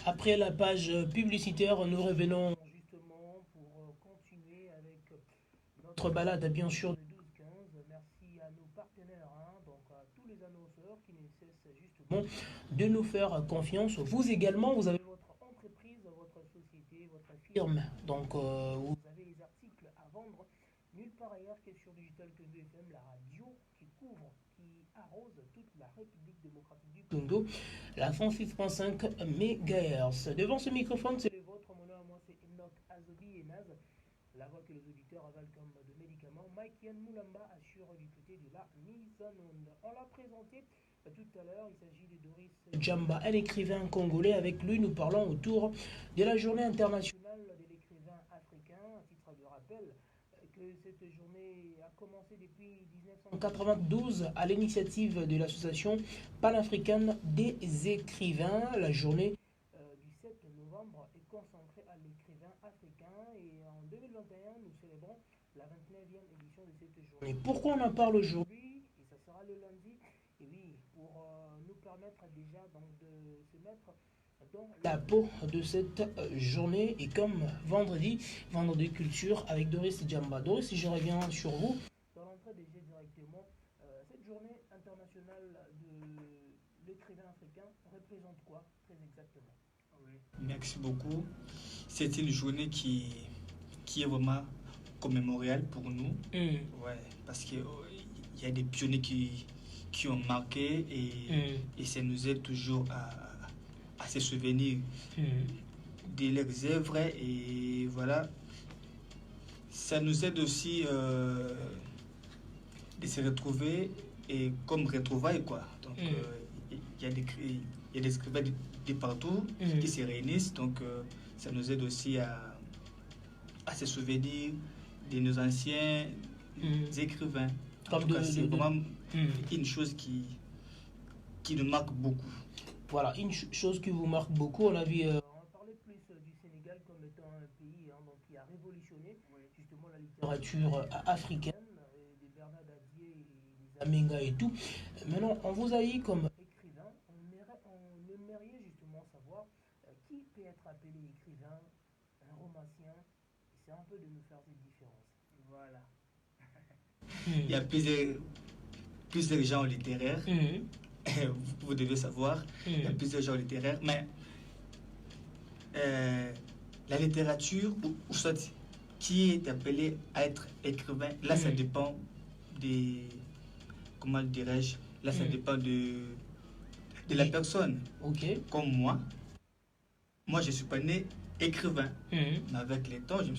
Après la page publicitaire, nous revenons justement pour continuer avec notre balade, bien sûr, de 12-15. Merci à nos partenaires, hein, donc à tous les annonceurs qui ne cessent justement de nous faire confiance. Vous également, vous avez votre entreprise, votre société, votre firme. Donc, vous avez les articles à vendre nulle part ailleurs que sur Digital Congo FM, la radio qui couvre, qui arrose toute la République démocratique du Congo, la 106.5 MHz. Devant ce microphone, c'est le vôtre. Mon nom à moi, c'est Enoch Azobi et Naz. La voix que les auditeurs avalent comme de médicaments. Mike Yann Moulamba assure du côté de la mise en onde. On l'a présenté tout à l'heure. Il s'agit de Doris Djamba, un écrivain congolais. Avec lui, nous parlons autour de la journée internationale de l'écrivain africain. À titre de rappel, que cette journée a commencé depuis 1992 à l'initiative de l'association panafricaine des écrivains. La journée du 7 novembre est consacrée à l'écrivain africain et en 2021 nous célébrons la 29e édition de cette journée. Pourquoi on en parle aujourd'hui? Et ça sera le lundi. Et oui, pour nous permettre déjà donc de se mettre dans la peau de cette journée. Et comme vendredi culture avec Doris Djamba. Doris, si je reviens sur vous, dans l'entrée des jeux directement, cette journée internationale de l'écrivain africain représente quoi très exactement? Oui. Merci beaucoup. C'est une journée qui est vraiment commémoriale pour nous. Ouais, parce qu'il y a des pionniers qui ont marqué et ça nous aide toujours à se souvenir de leurs œuvres et voilà. Ça nous aide aussi de se retrouver et comme retrouvailles quoi. Donc il y a des écrivains de partout qui se réunissent, donc ça nous aide aussi à se souvenir de nos anciens écrivains. En tout cas, c'est vraiment une chose qui nous marque beaucoup. Voilà, une chose qui vous marque beaucoup, on a vu, on parlait plus du Sénégal comme étant un pays donc, qui a révolutionné justement la littérature africaine, des Bernard Dadier, des Amenga et tout. Maintenant, on vous a eu comme écrivain, on aimerait justement savoir qui peut être appelé écrivain, un romancien. C'est un peu de nous faire cette différence. Voilà. Il y a plusieurs genres littéraires. Vous devez savoir, il y a plusieurs genres littéraires, mais la littérature, ou soit qui est appelé à être écrivain, là ça dépend des, comment dirais-je, là ça dépend de la personne. Comme moi je suis pas né écrivain, mais avec le temps je me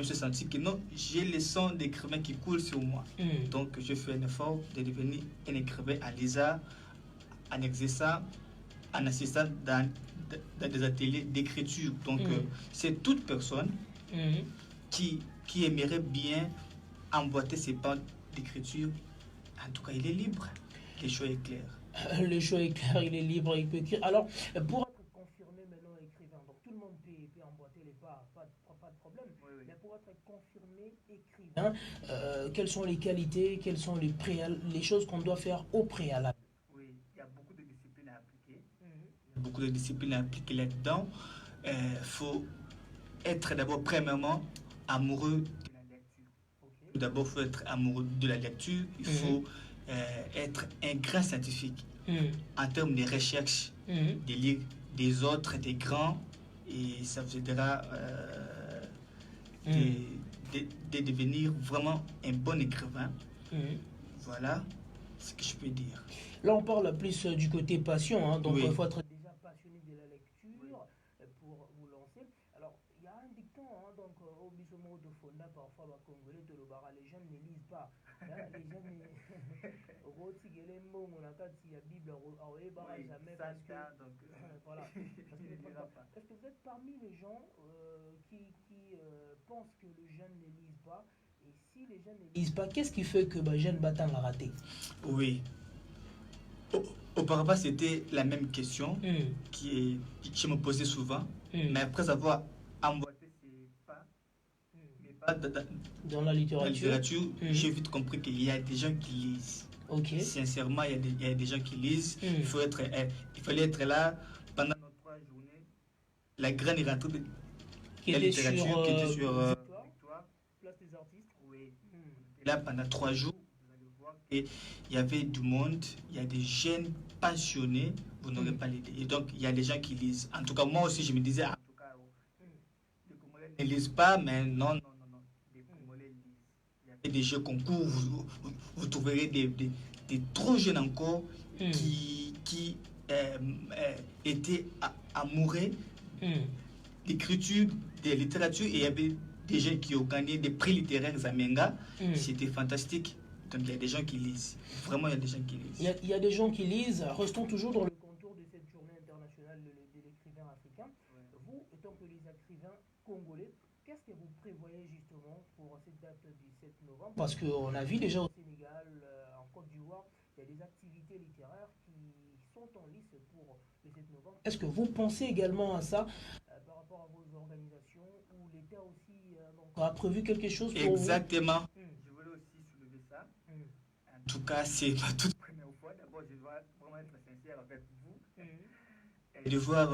suis senti que non, j'ai le sang d'écrivain qui coule sur moi. Donc je fais un effort de devenir un écrivain en lisant, en exerçant, en assistant dans des ateliers d'écriture. Donc c'est toute personne qui aimerait bien emboîter ses pas d'écriture. En tout cas, il est libre. Le choix est clair. Le choix est clair, il est libre, il peut écrire. Alors, pour être confirmé maintenant écrivain, donc tout le monde peut emboîter les pas, pas de problème. Mais pour être confirmé écrivain, quelles sont les qualités, quelles sont les choses qu'on doit faire au préalable? Oui, il y a beaucoup de disciplines à appliquer. Beaucoup de disciplines à appliquer là-dedans. Faut être d'abord, premièrement, amoureux de la lecture. D'abord, il faut être amoureux de la lecture. Il faut être un grand scientifique en termes de recherche, de lire des autres, des grands, et ça vous aidera de devenir vraiment un bon écrivain. Voilà ce que je peux dire. Là, on parle plus du côté passion, hein, donc il faut être déjà passionné de la lecture pour vous lancer. Alors, il y a un dicton, hein, donc au bisomo de Fonda, parfois, le Congolais, de l'Obara, les jeunes ne lisent pas. Hein, les jeunes ne jamais parce que, voilà. Est-ce que vous êtes parmi les gens qui pensent que les jeunes ne lisent pas? Et si les jeunes ne lisent pas, qu'est-ce qui fait que les jeunes battent l'a raté? Oui. Auparavant, c'était la même question qui je me posais souvent. Mais après avoir emboîté ses pas, dans la littérature, j'ai vite compris qu'il y a des gens qui lisent. Sincèrement, il y a des gens qui lisent. Il fallait être là pendant nos 3 journées la grande rentrée de Qui la était sur, littérature qui était sur Victoire, place des artistes. Oui. Là, pendant 3 jours, vous allez voir qu'il y avait du monde, il y a des jeunes passionnés, vous n'aurez pas l'idée. Et donc, il y a des gens qui lisent. En tout cas, moi aussi, je me disais, en tout cas, les Congolais ne lisent pas, mais non, non, non, non. Les Congolais lisent. Il y avait des jeux concours, vous trouverez des trop jeunes encore qui étaient amoureux d'écriture, de littérature, et il y avait des gens qui ont gagné des prix littéraires Zamenga. C'était fantastique. Donc il y a des gens qui lisent. Vraiment, il y a des gens qui lisent. Il y a des gens qui lisent. Restons toujours dans le contour de cette journée internationale de l'écrivain africain. Vous, étant que les écrivains congolais, qu'est-ce que vous prévoyez justement pour cette date du 7 novembre? Parce qu'on a vu déjà au Sénégal, en Côte d'Ivoire, il y a des activités littéraires qui sont en lice pour le 7 novembre. Est-ce que vous pensez également à ça par rapport à vos organisations, ou l'État aussi a prévu quelque chose pour Exactement. Je voulais aussi soulever ça. En tout cas, c'est ma toute première fois. D'abord, je dois vraiment être sincère avec vous. Et de voir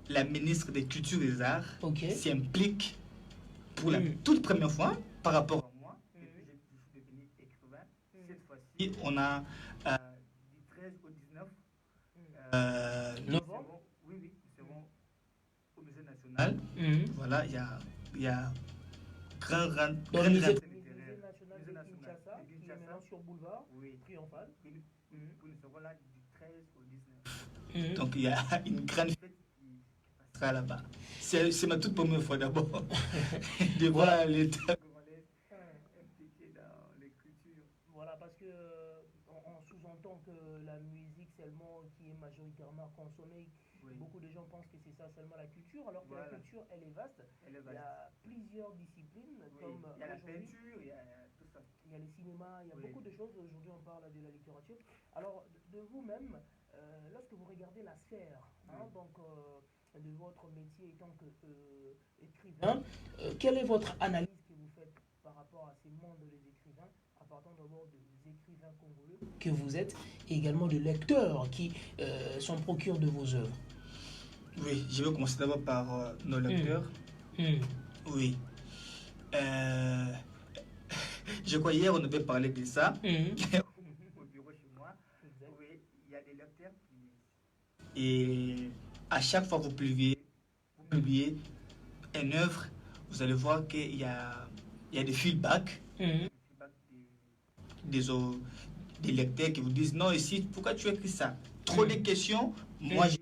la ministre des Cultures et des Arts s'implique pour la toute première fois par rapport à moi. Depuis que je suis devenu écrivain, cette fois-ci, on a du 13 au 19 novembre. Oui, nous serons au Musée national. Voilà, il y a grand dans le musée national de Kinshasa, qui est maintenant sur boulevard Triomphal. Nous serons là du 13 au 19. Donc il y a une grande fête qui passera là-bas. C'est ma toute première fois d'abord de voir l'État congolais impliqué dans l'écriture. Voilà, parce que on sous-entend que la musique seulement qui est majoritairement consommée, beaucoup de gens pensent que c'est ça seulement la culture, alors que la culture elle est vaste. Il y a plusieurs disciplines, comme il y a la peinture, il y a tout ça. Il y a le cinéma, il y a beaucoup de choses. Aujourd'hui on parle de la littérature. Alors de vous-même, lorsque vous regardez la sphère, donc de votre métier étant que écrivain, quelle est votre analyse que vous faites par rapport à ces mondes des écrivains, à partir d'abord des écrivains congolais que vous êtes, et également des lecteurs qui s'en procurent de vos œuvres? Oui, je vais commencer d'abord par nos lecteurs. Oui. Je crois hier on avait parlé de ça au bureau chez moi. Oui, il y a des lecteurs qui... Et à chaque fois que vous publiez une œuvre, vous allez voir qu'il y a des feedbacks, des lecteurs qui vous disent non, ici, pourquoi tu as écrit ça? Trop de questions. Moi, j'ai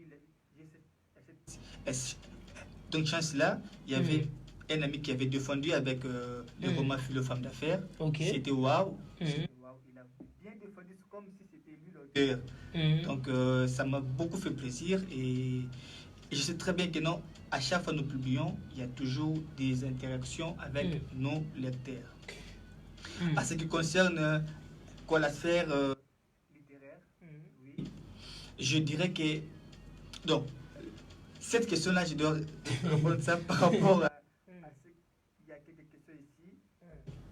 cette chance-là. Il y avait un ami qui avait défendu avec le roman Philo Femme d'affaires. C'était waouh. Il a bien défendu comme si c'était lui l'auteur. Donc ça m'a beaucoup fait plaisir, et je sais très bien que non, à chaque fois que nous publions, il y a toujours des interactions avec nos lecteurs. À ce qui concerne la sphère littéraire, oui, je dirais que donc cette question-là, je dois répondre ça par rapport à ce qu'il y a quelques questions ici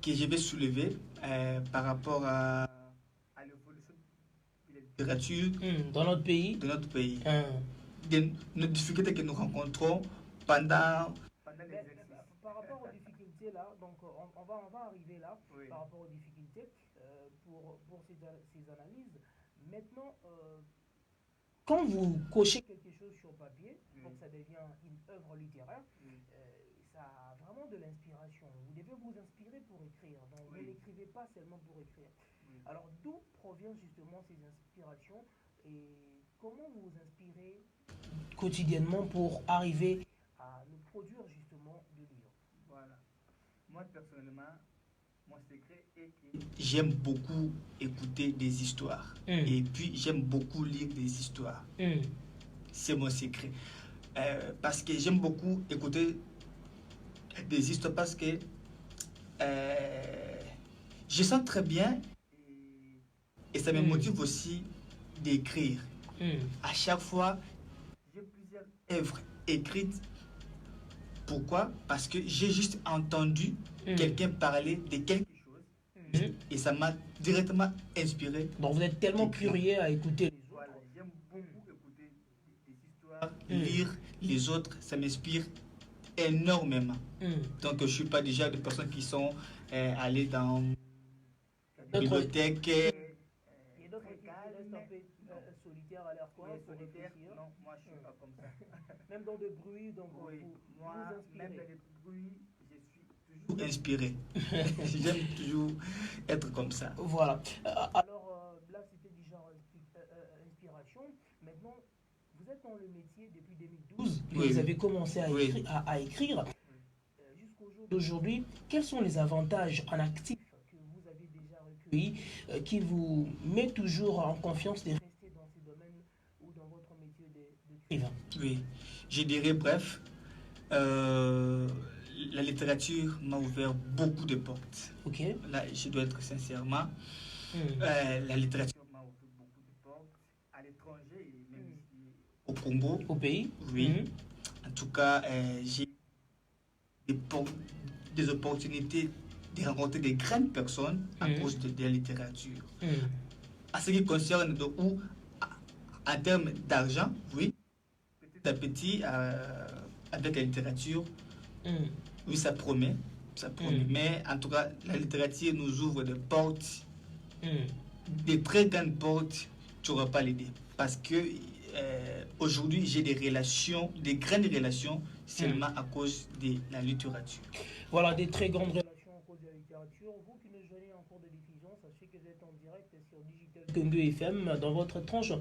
que je vais soulever par rapport à l'évolution de la littérature dans notre pays. Nos difficultés que nous rencontrons pendant les exercices. Par rapport aux difficultés là, donc on va arriver là, par rapport aux difficultés pour ces analyses. Maintenant, quand vous cochez quelque chose sur papier, donc ça devient une œuvre littéraire, ça a vraiment de l'inspiration. Vous devez vous inspirer pour écrire. Donc vous n'écrivez pas seulement pour écrire. Alors d'où proviennent justement ces inspirations, et comment vous vous inspirez quotidiennement pour arriver à nous produire justement des livres? Voilà. Moi personnellement, mon secret est que j'aime beaucoup écouter des histoires. Et puis j'aime beaucoup lire des histoires. C'est mon secret. Parce que j'aime beaucoup écouter des histoires, parce que je sens très bien, et ça me motive aussi d'écrire. À chaque fois, j'ai plusieurs œuvres écrites. Pourquoi? Parce que j'ai juste entendu quelqu'un parler de quelque chose et ça m'a directement inspiré. Donc vous êtes tellement curieux à écouter les autres. Voilà, j'aime beaucoup écouter des histoires lire les autres, ça m'inspire énormément. Donc, je ne suis pas déjà des personnes qui sont allées dans la bibliothèque. Il y a d'autres qui restent un peu solitaires à leur coin pour réfléchir. Non, moi, je ne suis pas comme ça. Même dans des bruits, donc Oui, vous moi, inspirez. même dans les bruits, je suis toujours inspiré. J'aime toujours être comme ça. Voilà. Alors, là, c'était déjà inspiration. Maintenant, vous êtes dans le métier depuis 2012. Oui. Vous avez commencé à écrire. Jusqu'au jour d'aujourd'hui, quels sont les avantages en actif que vous avez déjà recueillis qui vous met toujours en confiance de rester dans ce domaine ou dans votre métier d'écrivain? Oui, je dirais bref, la littérature m'a ouvert beaucoup de portes. Ok. Là, je dois être sincèrement. La littérature m'a ouvert beaucoup de portes à l'étranger et même ici au Congo. Au pays? Oui. En tout cas, j'ai des opportunités de rencontrer des grandes personnes à cause de la littérature. À ce qui concerne en termes d'argent, oui, petit à petit, avec la littérature, oui, ça promet. Mais en tout cas, la littérature nous ouvre des portes, des très grandes portes, tu n'auras pas l'idée. Parce que aujourd'hui, j'ai des grandes relations seulement à cause de la littérature. Voilà, des très grandes relations à cause de la littérature. Vous qui nous joignez en cours de diffusion, sachez que vous êtes en direct sur Digital Congo FM dans votre tranche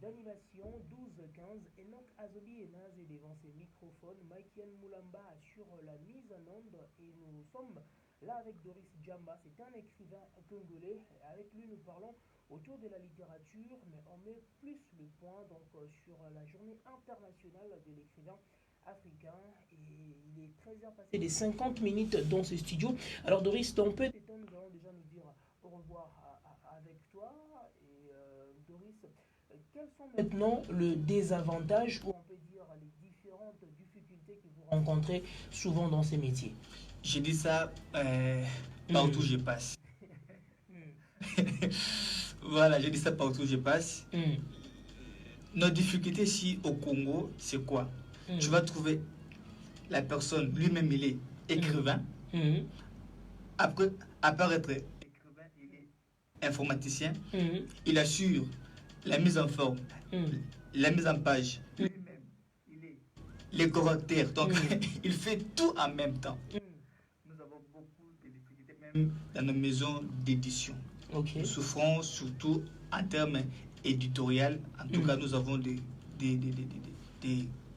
d'animation 12-15. Enoch Azoli est naze devant ses microphones. Michael Moulamba assure la mise en onde et nous sommes là avec Doris Djamba. C'est un écrivain congolais. Avec lui, nous parlons autour de la littérature, mais on met plus le point donc sur la journée internationale de l'écrivain africain. Et il est 13h passé des 50 minutes dans ce studio. Alors Doris, dans peu de temps, nous allons déjà nous dire au revoir avec toi. Et Doris, quels sont maintenant le désavantage ou on peut dire les différentes difficultés que vous rencontrez souvent dans ces métiers? Je dis ça partout où je passe. Voilà, je dis ça partout où je passe. Nos difficultés ici au Congo, c'est quoi? Tu vas trouver la personne, lui-même, il est écrivain. Après, à part être écrivain, il est informaticien. Il assure la mise en forme, la mise en page. Lui-même, il est les correcteurs. Donc, il fait tout en même temps. Nous avons beaucoup de difficultés, même dans nos maisons d'édition. Nous souffrons surtout en termes éditoriaux. En tout cas, nous avons des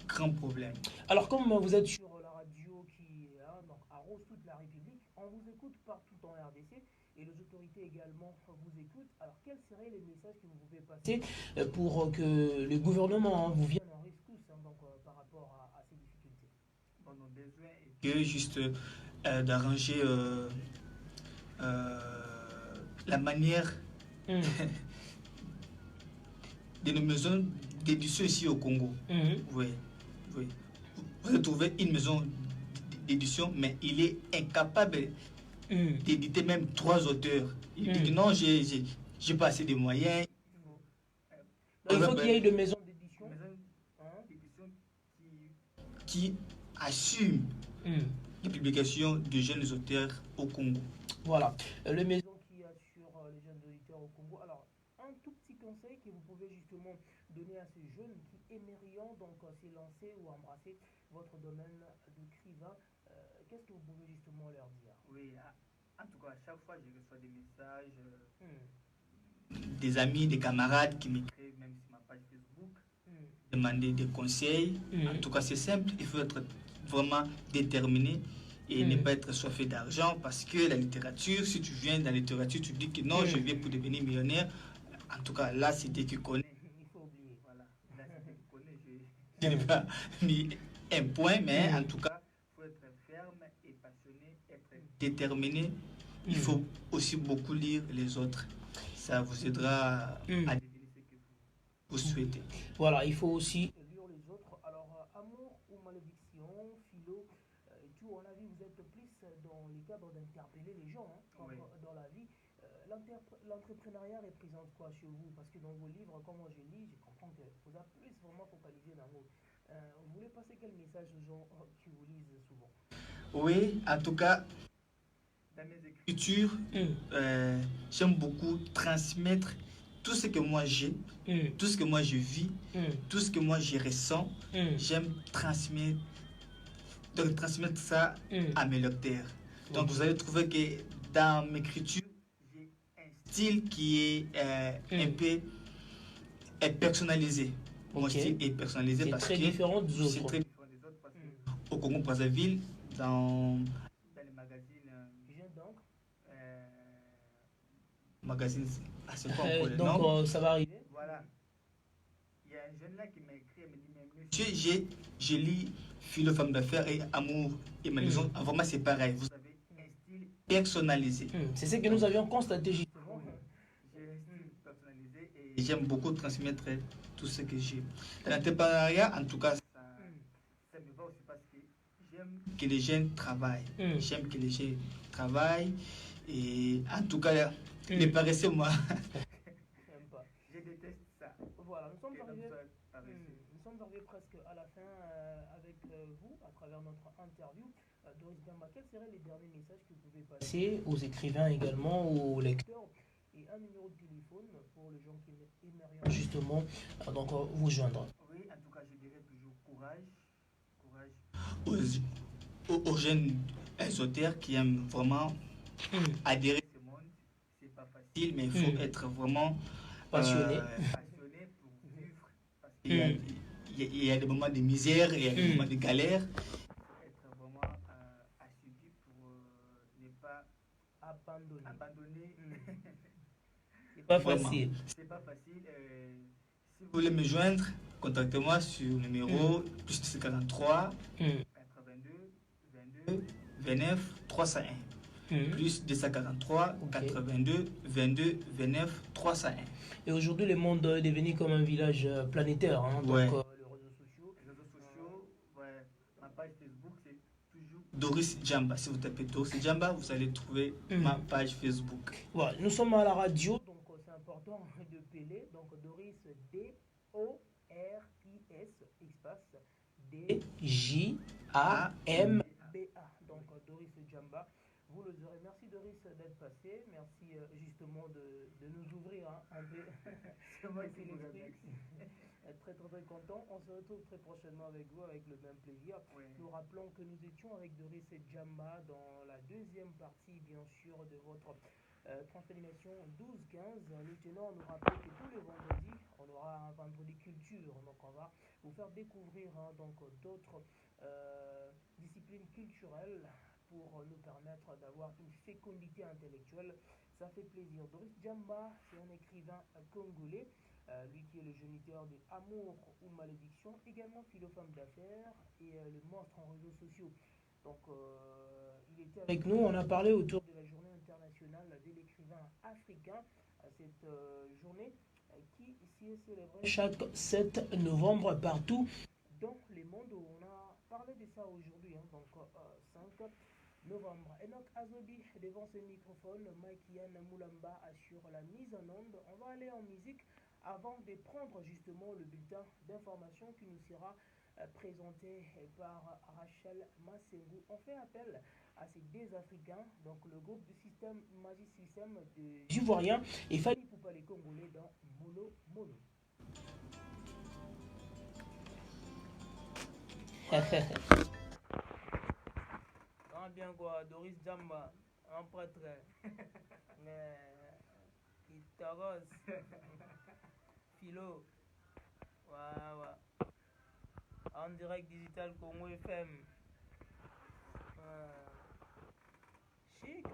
grands problèmes. Alors, comme vous êtes sur la radio qui donc, arrose toute la République, on vous écoute partout en RDC et les autorités également vous écoutent. Alors, quels seraient les messages que vous pouvez passer pour que le gouvernement vous vienne en rescousse donc, par rapport à ces difficultés? Bon, nos besoins est que juste d'arranger la manière de nos maisons d'édition ici au Congo. Oui. Vous retrouvez une maison d'édition, mais il est incapable d'éditer même 3 auteurs. Il dit non, j'ai pas assez de moyens. Donc, il faut qu'il y ait de maisons d'édition qui assument les publications de jeunes auteurs au Congo. Voilà, les maisons qui assurent les jeunes auteurs au Congo. Alors, un tout petit conseil que vous pouvez justement donner à ces jeunes qui aimerions donc s'élancer ou embrasser votre domaine d'écrivain, qu'est-ce que vous pouvez justement leur dire? Oui, en tout cas, à chaque fois, je reçois des messages, des amis, des camarades qui m'écrivent, même sur ma page Facebook, demander des conseils. En tout cas, c'est simple, il faut être vraiment déterminé et ne pas être soifé d'argent, parce que la littérature, si tu viens dans la littérature, tu dis que non, je viens pour devenir millionnaire. En tout cas, là, c'est Dieu qui connaît. Il faut oublier. Voilà, là, c'est Dieu qui connaît. Je n'ai pas mis un point, mais en tout cas, il faut être ferme et passionné, être déterminé. Il faut aussi beaucoup lire les autres. Ça vous aidera à deviner ce que vous souhaitez. Voilà, il faut aussi lire les autres. Alors, amour ou malédiction, philo et tout, on a vu, vous êtes plus dans les cadres d'interpeller les gens dans la vie. L'entrepreneuriat représente quoi chez vous? Parce que dans vos livres, comme moi je lis, je comprends que vous êtes plus vraiment focalisé dans vos Vous voulez passer quel message aux gens qui vous lisent souvent? Oui, en tout cas, dans mes écritures, j'aime beaucoup transmettre tout ce que moi j'ai, tout ce que moi je vis, tout ce que moi je ressens. J'aime transmettre ça à mes lecteurs. Donc vous allez trouver que dans mes écritures, j'ai un style qui est un peu personnalisé. Mon style est personnalisé parce que c'est très différent des autres. C'est très différent des autres parce que au Congo-Brazzaville, dans les magazines, magazines, c'est pas encore le nom. Donc ça va arriver. Voilà. Il y a un jeune là qui m'a écrit et me dit, mais monsieur, je lis Philo, femme d'affaires et Amour et Maison. Vraiment, c'est pareil. Vous avez un style personnalisé. C'est ce que nous avions constaté justement. J'ai un style personnalisé et j'aime beaucoup transmettre tout ce que j'ai. L'entrepreneuriat, en tout cas, ça me va aussi parce que j'aime que les jeunes travaillent. J'aime que les jeunes travaillent. Et en tout cas, les paresseux, moi, je déteste ça. Voilà, nous sommes arrivés presque à la fin avec vous à travers notre interview. Doris Djamba, quels seraient les derniers messages que vous pouvez passer aux écrivains également, aux lecteurs, et un numéro de téléphone pour les gens qui aimeraient justement donc, vous joindre? Oui, en tout cas, je dirais toujours courage. Courage aux jeunes auteurs qui aiment vraiment adhérer à ce monde. C'est pas facile, mais il faut être vraiment passionné pour vivre. Parce qu'il y a des moments de misère, il y a des moments de galère. Il faut être vraiment assidu pour ne pas abandonner. C'est pas facile. C'est pas facile. Si vous voulez me joindre, contactez-moi sur le numéro plus 43 82 22 29 301. Plus 243 82 22 29 301. Et aujourd'hui, le monde est devenu comme un village planétaire. Donc, les réseaux sociaux, ma page Facebook, c'est toujours Doris Djamba. Si vous tapez Doris Djamba, vous allez trouver ma page Facebook. Voilà, nous sommes à la radio, donc c'est important de peler. Donc Doris, D-O-R-I-S, espace D-J-A-M-B-A. Donc Doris Djamba. Vous le aurez. Merci Doris d'être passé. Merci justement de nous ouvrir un peu. C'est moi qui vous remercie. Très content. On se retrouve très prochainement avec vous avec le même plaisir. Oui. Nous rappelons que nous étions avec Doris Djamba dans la deuxième partie, bien sûr, de votre transformation 12-15. Nous tenons à nous rappeler que tous les vendredis, on aura un vendredi culture. Donc on va vous faire découvrir donc d'autres disciplines culturelles pour nous permettre d'avoir une fécondité intellectuelle. Ça fait plaisir. Doris Djamba, c'est un écrivain congolais, lui qui est le géniteur de Amour ou Malédiction, également philo-femme d'affaires et le monstre en réseaux sociaux. Donc il était avec nous, on a parlé autour de la journée internationale de l'écrivain africain, cette journée qui ici est célébrée chaque 7 novembre partout dans le monde. On a parlé de ça aujourd'hui, donc 5 novembre. Enoch Azodi devant ce microphone, Maïkian Moulamba assure la mise en onde. On va aller en musique avant de prendre justement le bulletin d'information qui nous sera présenté par Rachel Massengou. On fait appel à ces deux Africains, donc le groupe du système Magic System de Ivoiriens et Fanny Poupa les Congolais dans Mono Mono. Bien quoi, Doris Djamba, un prêtre, Itaros, Philo, voilà, en direct digital Congo FM, chic.